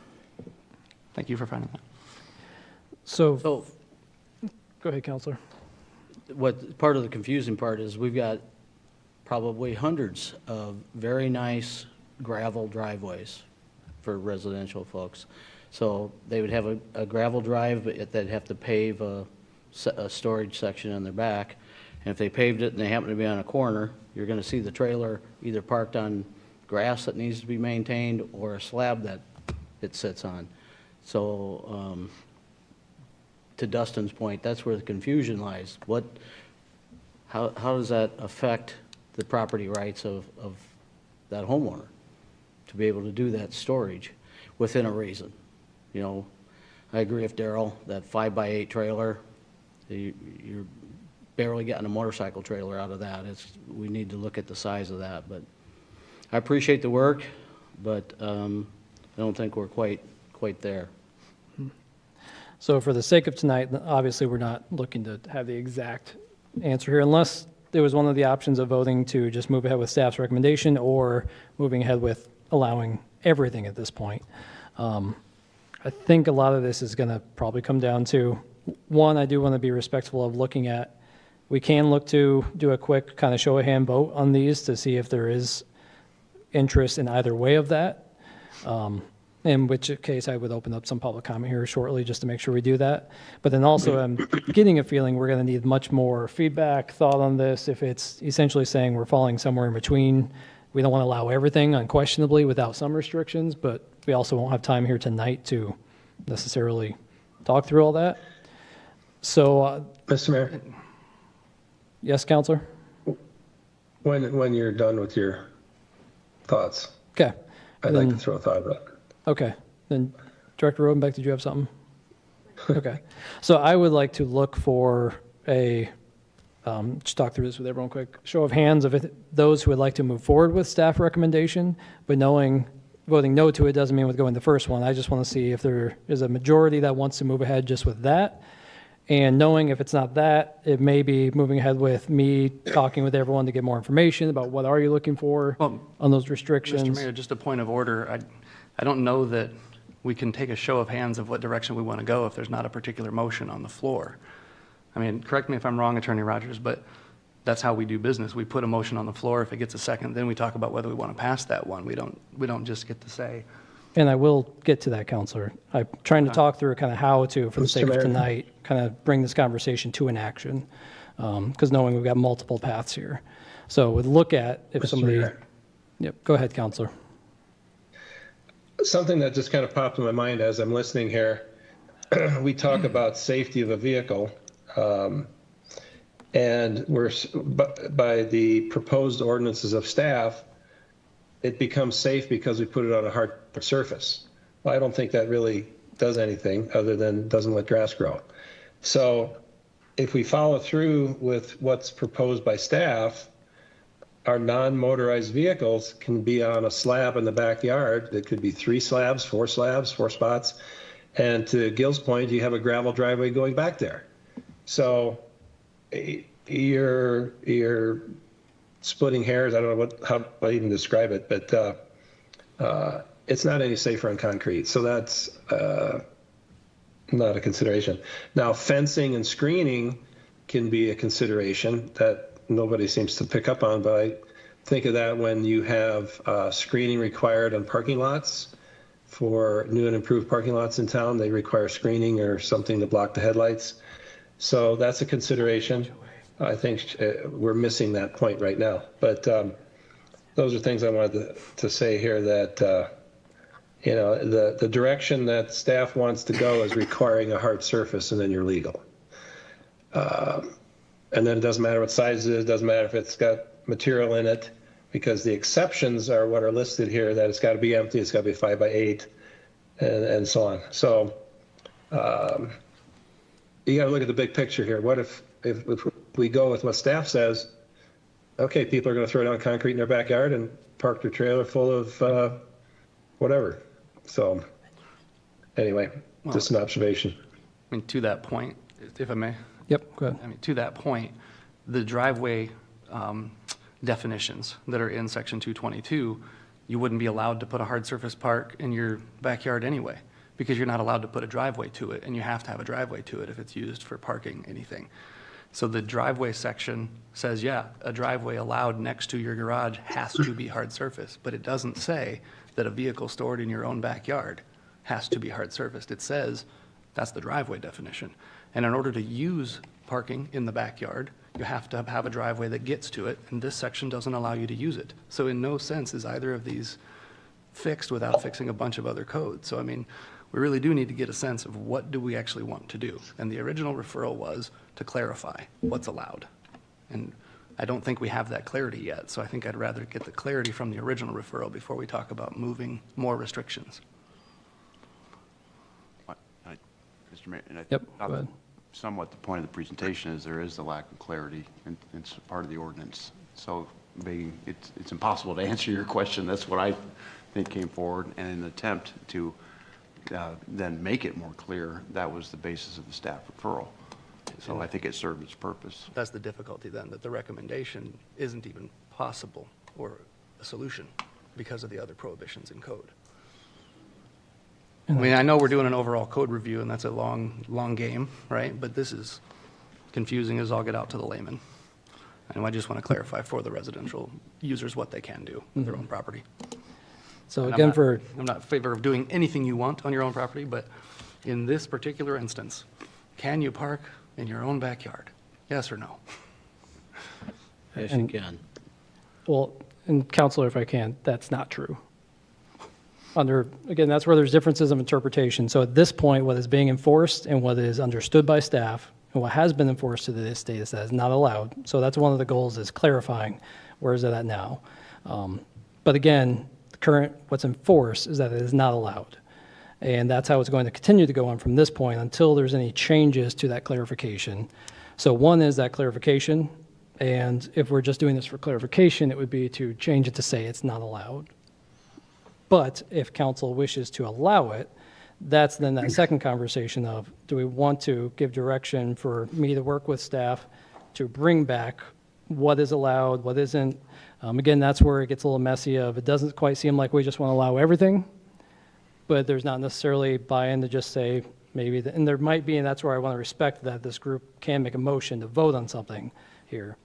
Thank you for finding that. So, So go ahead, Counselor. what part of the confusing part is we've got probably hundreds of very nice gravel driveways for residential folks. So they would have a gravel drive, but they'd have to pave a storage section in their back. And if they paved it and they happen to be on a corner, you're going to see the trailer either parked on grass that needs to be maintained or a slab that it sits on. So to Dustin's point, that's where the confusion lies. How does that affect the property rights of that homeowner to be able to do that storage within a reason? You know, I agree with Daryl, that 5x8 trailer, you're barely getting a motorcycle trailer out of that. We need to look at the size of that, but I appreciate the work, but I don't think we're quite there. So for the sake of tonight, obviously, we're not looking to have the exact answer here, unless there was one of the options of voting to just move ahead with staff's recommendation or moving ahead with allowing everything at this point. I think a lot of this is going to probably come down to, one, I do want to be respectful of looking at, we can look to do a quick kind of show of hand vote on these to see if there is interest in either way of that. In which case I would open up some public comment here shortly just to make sure we do that. But then also I'm getting a feeling we're going to need much more feedback, thought on this. If it's essentially saying we're falling somewhere in between, we don't want to allow everything unquestionably without some restrictions, but we also won't have time here tonight to necessarily talk through all that. So, Mr. Mayor, yes, Counselor? when you're done with your thoughts, Okay. I'd like to throw a thought out. Okay. Then Director Rodenbeck, did you have something? Okay. So I would like to look for just talk through this with everyone quick. Show of hands of those who would like to move forward with staff recommendation, but voting no to it doesn't mean with going the first one. I just want to see if there is a majority that wants to move ahead just with that. And knowing if it's not that, it may be moving ahead with me talking with everyone to get more information about what are you looking for on those restrictions. Mr. Mayor, just a point of order. I don't know that we can take a show of hands of what direction we want to go if there's not a particular motion on the floor. I mean, correct me if I'm wrong, Attorney Rogers, but that's how we do business. We put a motion on the floor. If it gets a second, then we talk about whether we want to pass that one. We don't just get to say. And I will get to that, Counselor. I'm trying to talk through kind of how to, for the sake of tonight, kind of bring this conversation to an action, because knowing we've got multiple paths here. So we'd look at if somebody. Yep, go ahead, Counselor. Something that just kind of popped in my mind as I'm listening here, we talk about safety of a vehicle, and by the proposed ordinances of staff, it becomes safe because we put it on a hard surface. Well, I don't think that really does anything other than doesn't let grass grow. So if we follow through with what's proposed by staff, our non-motorized vehicles can be on a slab in the backyard. It could be 3 slabs, 4 spots. And to Gil's point, you have a gravel driveway going back there. So you're splitting hairs. I don't know how I even describe it, but it's not any safer on concrete. So that's not a consideration. Now, fencing and screening can be a consideration that nobody seems to pick up on, but I think of that when you have screening required on parking lots. For new and improved parking lots in town, they require screening or something to block the headlights. So that's a consideration. I think we're missing that point right now. But those are things I wanted to say here that, the direction that staff wants to go is requiring a hard surface, and then you're legal. And then it doesn't matter what size it is, it doesn't matter if it's got material in it, because the exceptions are what are listed here, that it's got to be empty, it's got to be 5x8, and so on. So you got to look at the big picture here. What if we go with what staff says, okay, people are going to throw down concrete in their backyard and park their trailer full of whatever. So anyway, just an observation. I mean, to that point, if I may. Yep, go ahead. I mean, to that point, the driveway definitions that are in Section 222, you wouldn't be allowed to put a hard surface park in your backyard anyway, because you're not allowed to put a driveway to it, and you have to have a driveway to it if it's used for parking anything. So the driveway section says, yeah, a driveway allowed next to your garage has to be hard surface, but it doesn't say that a vehicle stored in your own backyard has to be hard surfaced. It says that's the driveway definition. And in order to use parking in the backyard, you have to have a driveway that gets to it, and this section doesn't allow you to use it. So in no sense is either of these fixed without fixing a bunch of other codes. So I mean, we really do need to get a sense of what do we actually want to do. And the original referral was to clarify what's allowed. And I don't think we have that clarity yet, so I think I'd rather get the clarity from the original referral before we talk about moving more restrictions. Mr. Mayor, and I Yep, thought go ahead. somewhat the point of the presentation is there is the lack of clarity, and it's part of the ordinance. So it's impossible to answer your question. That's what I think came forward, and in an attempt to then make it more clear, that was the basis of the staff referral. So I think it served its purpose. That's the difficulty then, that the recommendation isn't even possible or a solution because of the other prohibitions in code. I mean, I know we're doing an overall code review, and that's a long game, right? But this is confusing as all get out to the layman. And I just want to clarify for the residential users what they can do with their own property. So And again, I'm not in favor of doing anything you want on your own property, but in this particular instance, can you park in your own backyard? Yes or no? Yes, you can. well, and Counselor, if I can, that's not true. Again, that's where there's differences of interpretation. So at this point, what is being enforced and what is understood by staff and what has been enforced to this date is that is not allowed. So that's one of the goals, is clarifying where is it at now. But again, what's enforced is that it is not allowed. And that's how it's going to continue to go on from this point until there's any changes to that clarification. So one is that clarification, and if we're just doing this for clarification, it would be to change it to say it's not allowed. But if council wishes to allow it, that's then that second conversation of, do we want to give direction for me to work with staff to bring back what is allowed, what isn't? Again, that's where it gets a little messy of, it doesn't quite seem like we just want to allow everything, but there's not necessarily buy-in to just say maybe, and there might be, and that's where I want to respect that this group can make a motion to vote on something here.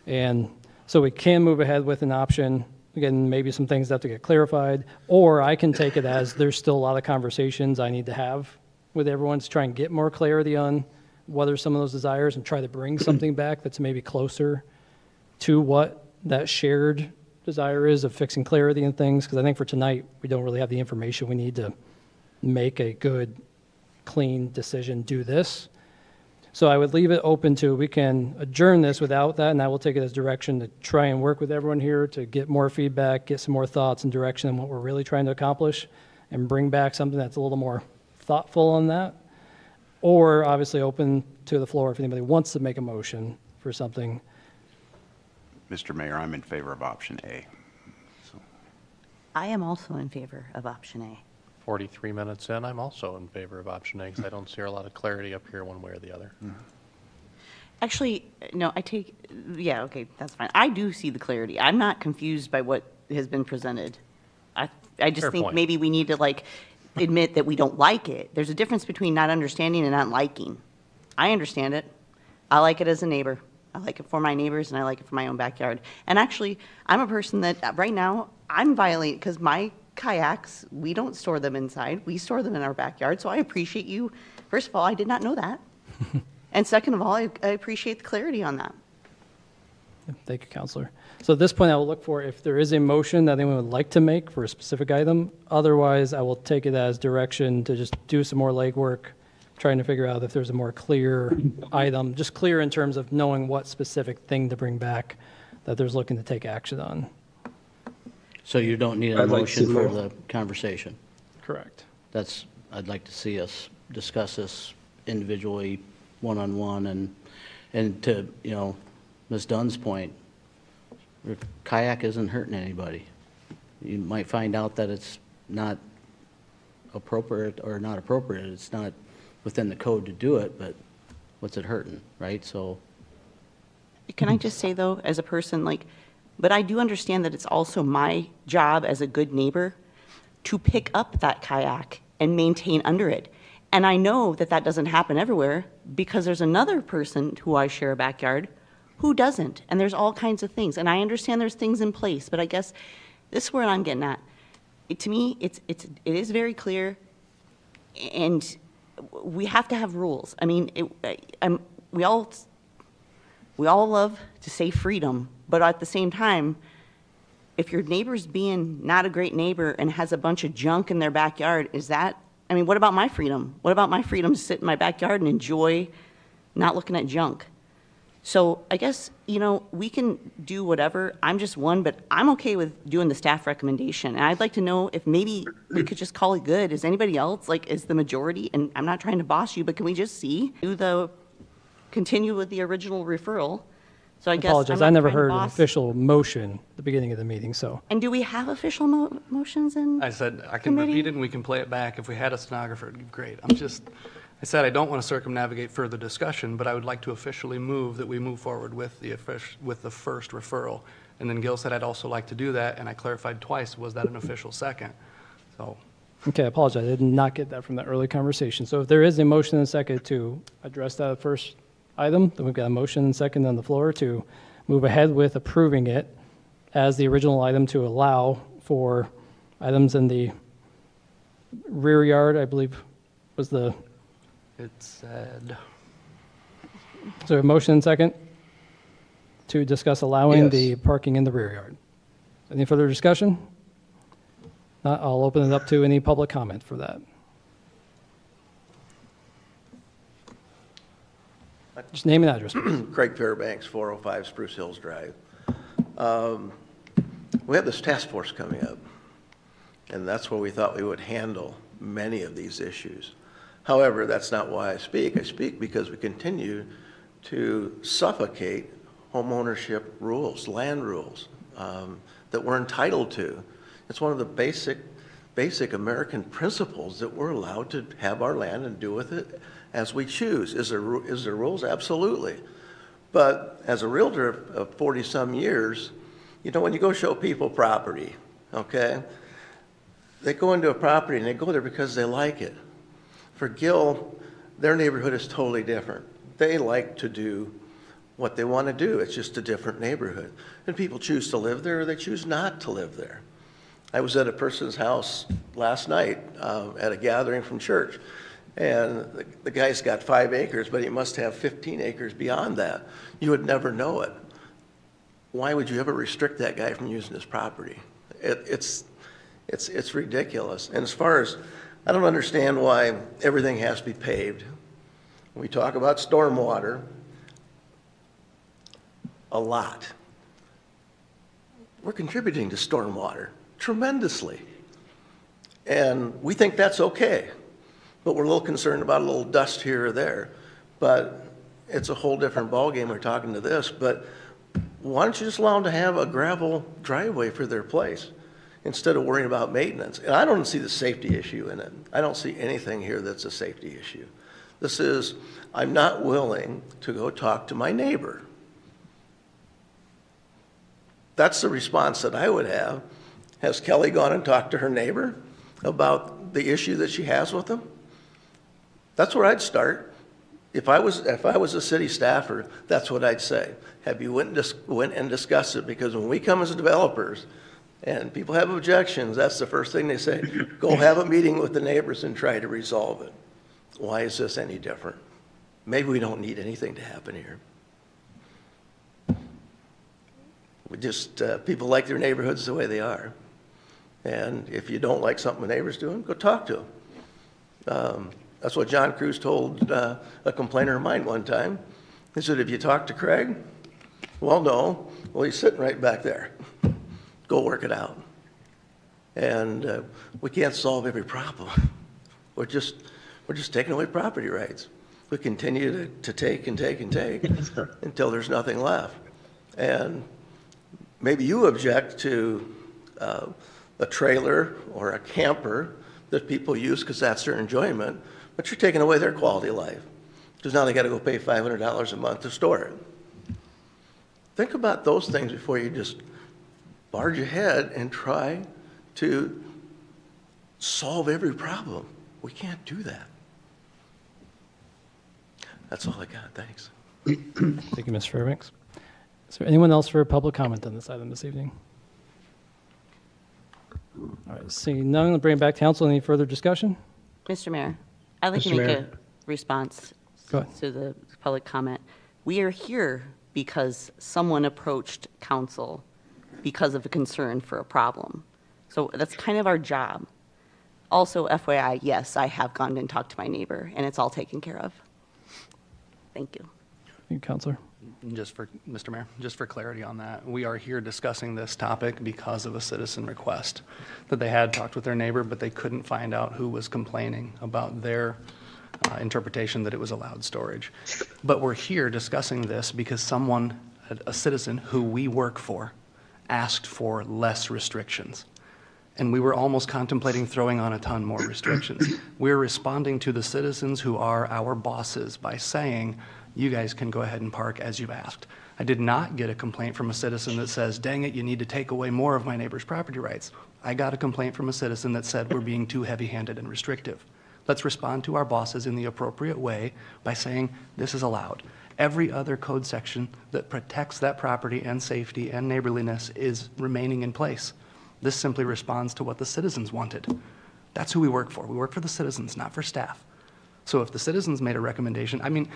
And so we can move ahead with an option. Again, maybe some things have to get clarified, or I can take it as there's still a lot of conversations I need to have with everyone to try and get more clarity on what are some of those desires and try to bring something back that's maybe closer to what that shared desire is of fixing clarity and things. Because I think for tonight, we don't really have the information we need to make a good, clean decision, do this. So I would leave it open to, we can adjourn this without that, and I will take it as direction to try and work with everyone here to get more feedback, get some more thoughts and direction on what we're really trying to accomplish, and bring back something that's a little more thoughtful on that. Or obviously open to the floor if anybody wants to make a motion for something. Mr. Mayor, I'm in favor of option A. So, I am also in favor of option A. 43 minutes in, I'm also in favor of option A, because I don't see a lot of clarity up here one way or the other. Actually, no, yeah, okay, that's fine. I do see the clarity. I'm not confused by what has been presented. I just Fair think point. maybe we need to admit that we don't like it. There's a difference between not understanding and not liking. I understand it. I like it as a neighbor. I like it for my neighbors, and I like it for my own backyard. And actually, I'm a person that right now, I'm violating, because my kayaks, we don't store them inside. We store them in our backyard. So I appreciate you. First of all, I did not know that. And second of all, I appreciate the clarity on that. Thank you, Counselor. So at this point, I will look for if there is a motion that anyone would like to make for a specific item. Otherwise, I will take it as direction to just do some more legwork, trying to figure out if there's a more clear item, just clear in terms of knowing what specific thing to bring back that there's looking to take action on. So you don't need a I'd like motion to for know. the conversation? Correct. I'd like to see us discuss this individually, one-on-one, and to, Ms. Dunn's point, your kayak isn't hurting anybody. You might find out that it's not appropriate or not appropriate. It's not within the code to do it, but what's it hurting, right? So, Can I just say, though, as a person, but I do understand that it's also my job as a good neighbor to pick up that kayak and maintain under it. And I know that that doesn't happen everywhere because there's another person who I share a backyard who doesn't. And there's all kinds of things. And I understand there's things in place, but I guess this is where I'm getting at. To me, it is very clear, and we have to have rules. I mean, we all love to say freedom, but at the same time, if your neighbor's being not a great neighbor and has a bunch of junk in their backyard, I mean, what about my freedom? What about my freedom to sit in my backyard and enjoy not looking at junk? So I guess, we can do whatever. I'm just one, but I'm okay with doing the staff recommendation. And I'd like to know if maybe we could just call it good. Is anybody else, is the majority? And I'm not trying to boss you, but can we just continue with the original referral? So I guess Apologize, I never heard an official motion at the beginning of the meeting, so. And do we have official motions in? I said, I can repeat it and we can play it back. If we had a stenographer, it'd be great. I said I don't want to circumnavigate further discussion, but I would like to officially move that we move forward with the first referral. And then Gil said I'd also like to do that, and I clarified twice, was that an official second? So. Okay, I apologize, I did not get that from the early conversation. So if there is a motion and a second to address that first item, then we've got a motion and second on the floor to move ahead with approving it as the original item to allow for items in the rear yard, I believe was the... It said... So a motion and second to discuss allowing Yes. the parking in the rear yard. Any further discussion? Not, I'll open it up to any public comment for that. Just name and address, please. Craig Fairbanks, 405 Spruce Hills Drive. We have this task force coming up, and that's where we thought we would handle many of these issues. However, that's not why I speak. I speak because we continue to suffocate homeownership rules, land rules that we're entitled to. It's one of the basic American principles that we're allowed to have our land and do with it as we choose. Is there rules? Absolutely. But as a realtor of 40-some years, when you go show people property, okay, they go into a property and they go there because they like it. For Gil, their neighborhood is totally different. They like to do what they want to do. It's just a different neighborhood. And people choose to live there or they choose not to live there. I was at a person's house last night at a gathering from church. And the guy's got 5 acres, but he must have 15 acres beyond that. You would never know it. Why would you ever restrict that guy from using his property? It's ridiculous. And as far as, I don't understand why everything has to be paved. We talk about stormwater a lot. We're contributing to stormwater tremendously. And we think that's okay. But we're a little concerned about a little dust here or there. But it's a whole different ballgame we're talking to this. But why don't you just allow them to have a gravel driveway for their place instead of worrying about maintenance? And I don't see the safety issue in it. I don't see anything here that's a safety issue. This is, I'm not willing to go talk to my neighbor. That's the response that I would have. Has Kelly gone and talked to her neighbor about the issue that she has with him? That's where I'd start. If I was a city staffer, that's what I'd say. Have you went and discussed it? Because when we come as developers and people have objections, that's the first thing they say. Go have a meeting with the neighbors and try to resolve it. Why is this any different? Maybe we don't need anything to happen here. We just, people like their neighborhoods the way they are. And if you don't like something the neighbor's doing, go talk to them. That's what John Cruz told a complainer of mine one time. He said, have you talked to Craig? Well, no. Well, he's sitting right back there. Go work it out. And we can't solve every problem. We're just taking away property rights. We continue to take and take and take until there's nothing left. And maybe you object to a trailer or a camper that people use because that's their enjoyment, but you're taking away their quality of life because now they got to go pay $500 a month to store it. Think about those things before you just barge ahead and try to solve every problem. We can't do that. That's all I got, thanks. Thank you, Mr. Fairbanks. Is there anyone else for public comment on this item this evening? All right, seeing none, I'll bring it back to council. Any further discussion? Mr. Mayor, I'd like to Mr. make Mayor. a response Go ahead. to the public comment. We are here because someone approached council because of a concern for a problem. So that's kind of our job. Also, FYI, yes, I have gone and talked to my neighbor, and it's all taken care of. Thank you. Thank you, Counselor. Just for, Mr. Mayor, just for clarity on that, we are here discussing this topic because of a citizen request that they had talked with their neighbor, but they couldn't find out who was complaining about their interpretation that it was allowed storage. But we're here discussing this because someone, a citizen who we work for, asked for less restrictions. And we were almost contemplating throwing on a ton more restrictions. We're responding to the citizens who are our bosses by saying, you guys can go ahead and park as you've asked. I did not get a complaint from a citizen that says, dang it, you need to take away more of my neighbor's property rights. I got a complaint from a citizen that said we're being too heavy-handed and restrictive. Let's respond to our bosses in the appropriate way by saying this is allowed. Every other code section that protects that property and safety and neighborliness is remaining in place. This simply responds to what the citizens wanted. That's who we work for. We work for the citizens, not for staff. So if the citizens made a recommendation, I mean,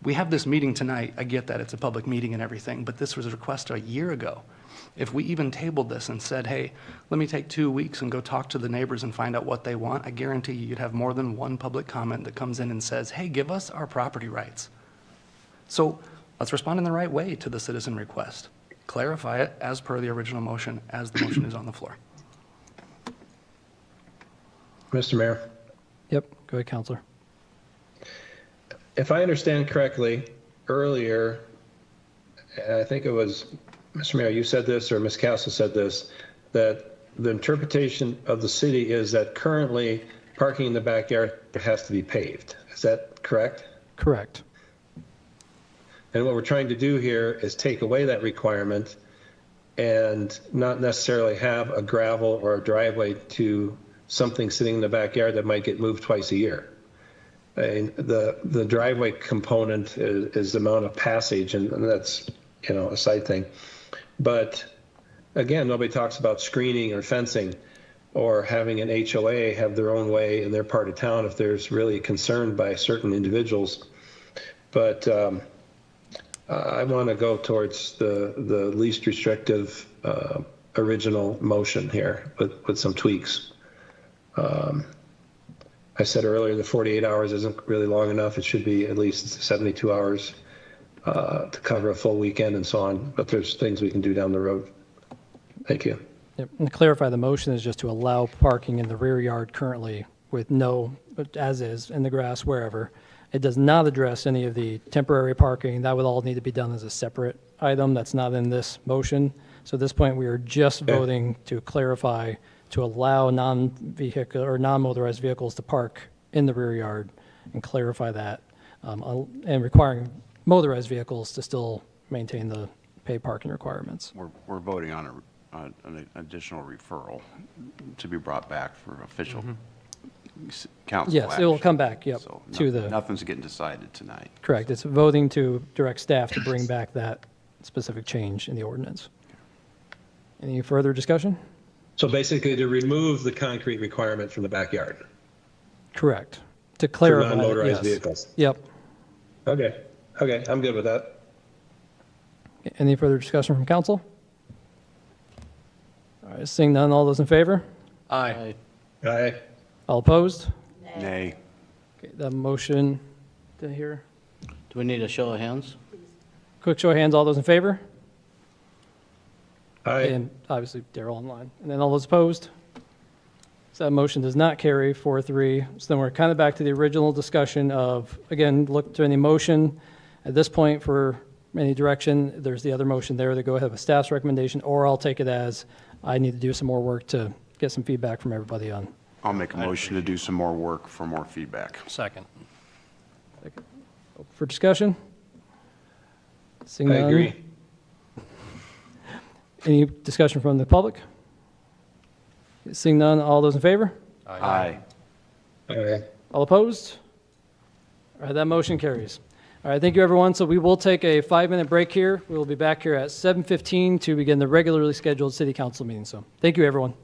we have this meeting tonight. I get that it's a public meeting and everything, but this was a request a year ago. If we even tabled this and said, hey, let me take 2 weeks and go talk to the neighbors and find out what they want, I guarantee you'd have more than one public comment that comes in and says, hey, give us our property rights. So let's respond in the right way to the citizen request. Clarify it as per the original motion, as the motion is on the floor. Mr. Mayor, Yep, go ahead, Counselor. if I understand correctly, earlier, I think it was, Mr. Mayor, you said this, or Ms. Castle said this, that the interpretation of the city is that currently parking in the backyard has to be paved. Is that correct? Correct. And what we're trying to do here is take away that requirement and not necessarily have a gravel or a driveway to something sitting in the backyard that might get moved twice a year. And the driveway component is the amount of passage, and that's, a side thing. But again, nobody talks about screening or fencing or having an HOA have their own way in their part of town if there's really concern by certain individuals. But I want to go towards the least restrictive original motion here with some tweaks. I said earlier the 48 hours isn't really long enough. It should be at least 72 hours to cover a full weekend and so on. But there's things we can do down the road. Thank you. Yep. And to clarify, the motion is just to allow parking in the rear yard currently with no, as is, in the grass, wherever. It does not address any of the temporary parking. That would all need to be done as a separate item. That's not in this motion. So at this point, we are just voting to clarify to allow non-vehicle or non-motorized vehicles to park in the rear yard and clarify that, and requiring motorized vehicles to still maintain the paid parking requirements. We're voting on an additional referral to be brought back for official council Yes, action. it will come back, yep, So to the, nothing's getting decided tonight. correct. It's voting to direct staff to bring back that specific change in the ordinance. Any further discussion? So basically to remove the concrete requirement from the backyard Correct. To clarify, for non-motorized yes. vehicles. Yep. Okay, I'm good with that. Any further discussion from council? All right, seeing none, all those in favor? Aye. Aye. All opposed? Nay. Okay, that motion, did I hear? Do we need a show of hands? Quick show of hands, all those in favor? Aye. And obviously Daryl online. And then all those opposed? So that motion does not carry 4-3. So then we're kind of back to the original discussion of, again, look to any motion. At this point, for any direction, there's the other motion there to go ahead with staff's recommendation, or I'll take it as I need to do some more work to get some feedback from everybody on. I'll make a motion to do some more work for more feedback. Second. For discussion? Seeing I none. agree. Any discussion from the public? Seeing none, all those in favor? Aye. Aye. All opposed? All right, that motion carries. All right, thank you, everyone. So we will take a 5-minute break here. We will be back here at 7:15 to begin the regularly scheduled city council meeting. So thank you, everyone.